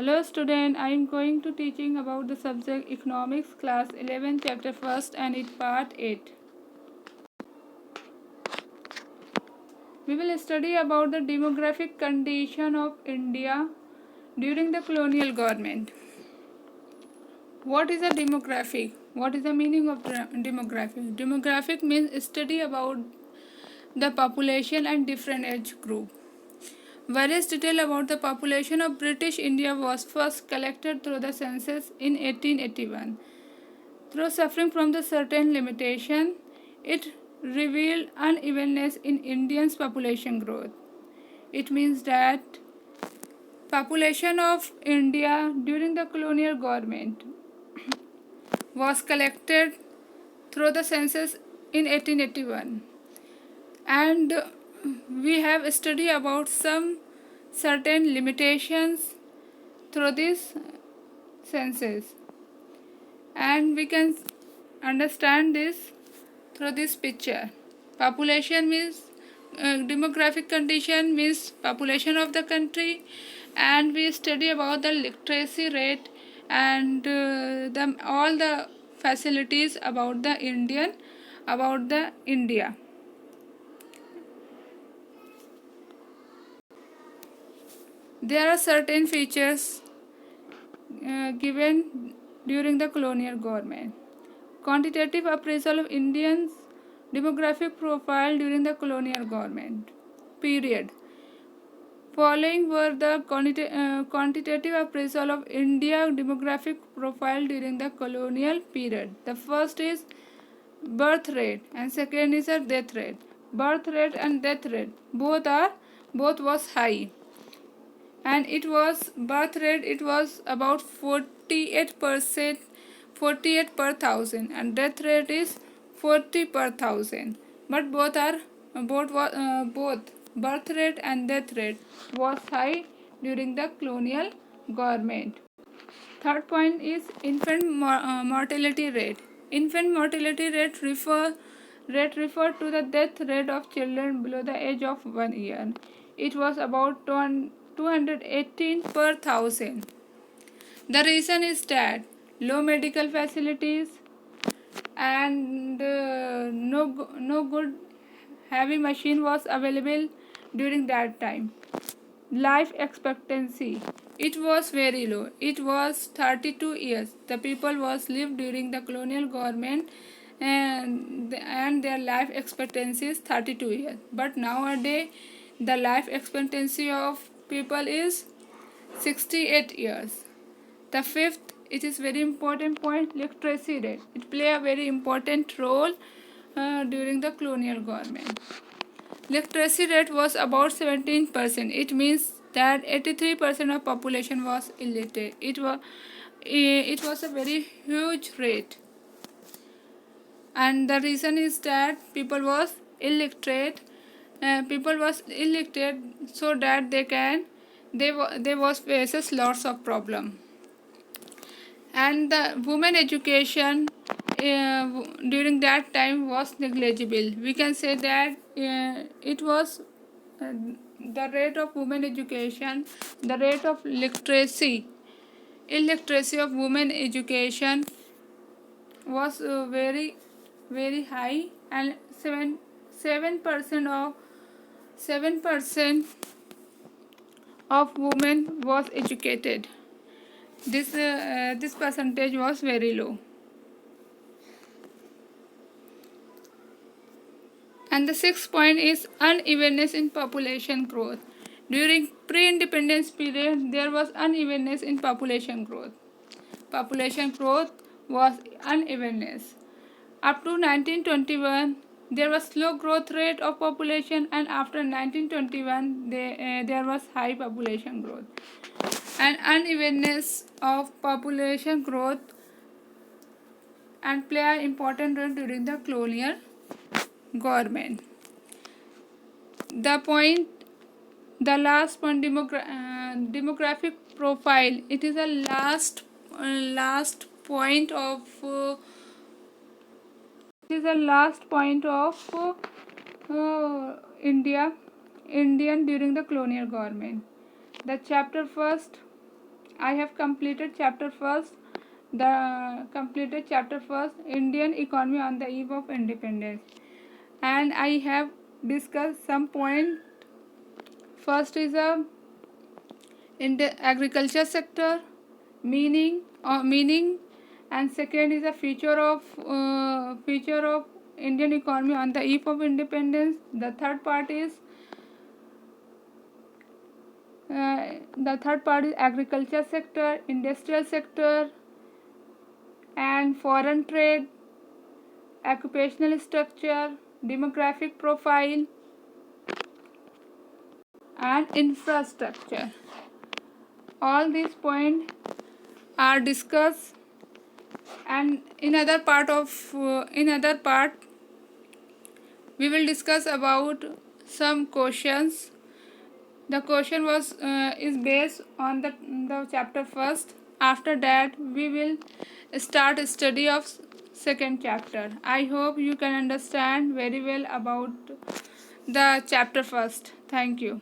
Hello student, I am going to teaching about the subject economics class 11 chapter 1st and it part 8. We will study about the demographic condition of India during the colonial government. What is a demographic? What is the meaning of demographic? Demographic means study about the population and different age group. Various detail about the population of British India was first collected through the census in 1881. Through suffering from the certain limitation, it revealed unevenness in Indians' population growth. It means that population of India during the colonial government was collected through the census in 1881, and we have studied about some certain limitations through this census, and we can understand this through this picture. Population means demographic condition means population of the country, and we study about the literacy rate and all the facilities about the India. There are certain features given during the colonial government. Quantitative appraisal of Indians' demographic profile during the colonial government period. Following were the quantitative appraisal of India demographic profile during the colonial period. The first is birth rate and second is a death rate. Birth rate and death rate both was high, and it was birth rate, it was about 48%, 48 per thousand, and death rate is 40 per thousand. But both birth rate and death rate was high during the colonial government. Third point is infant mortality rate. Infant mortality rate refer to the death rate of children below the age of 1 year. It was about 218 per thousand. The reason is that low medical facilities and no good heavy machine was available during that time. Life expectancy, it was very low. It was 32 years. The people was lived during the colonial government, and their life expectancy is 32 years. But nowadays the life expectancy of people is 68 years. The fifth, it is very important point, literacy rate. It play a very important role during the colonial government. Literacy rate was about 17%. It means that 83% of population was illiterate. It was a very huge rate, and the reason is that people was illiterate. So that they was faces lots of problem. And the women education during that time was negligible. We can say that it was the rate of women education, the rate of illiteracy of women education was very very high, and 7% of women was educated. This percentage was very low. And the sixth point is unevenness in population growth. During pre-independence period, there was unevenness in population growth. Population growth was unevenness. Up to 1921, there was slow growth rate of population, and after 1921, there was high population growth. And unevenness of population growth and play an important role during the colonial government. The last point, demographic profile. It is a last point of Indian during the colonial government. The chapter first I have completed chapter first, Indian economy on the eve of independence, and I have discussed some point. First is in the agriculture sector, meaning, and second is a feature of Indian economy on the eve of independence. The third part is agriculture sector, industrial sector, and foreign trade, occupational structure, demographic profile, and infrastructure. All these points are discussed, and in other part we will discuss about some questions. The question was is based on the chapter first. After that we will start study of second chapter. I hope you can understand very well about the chapter first. Thank you.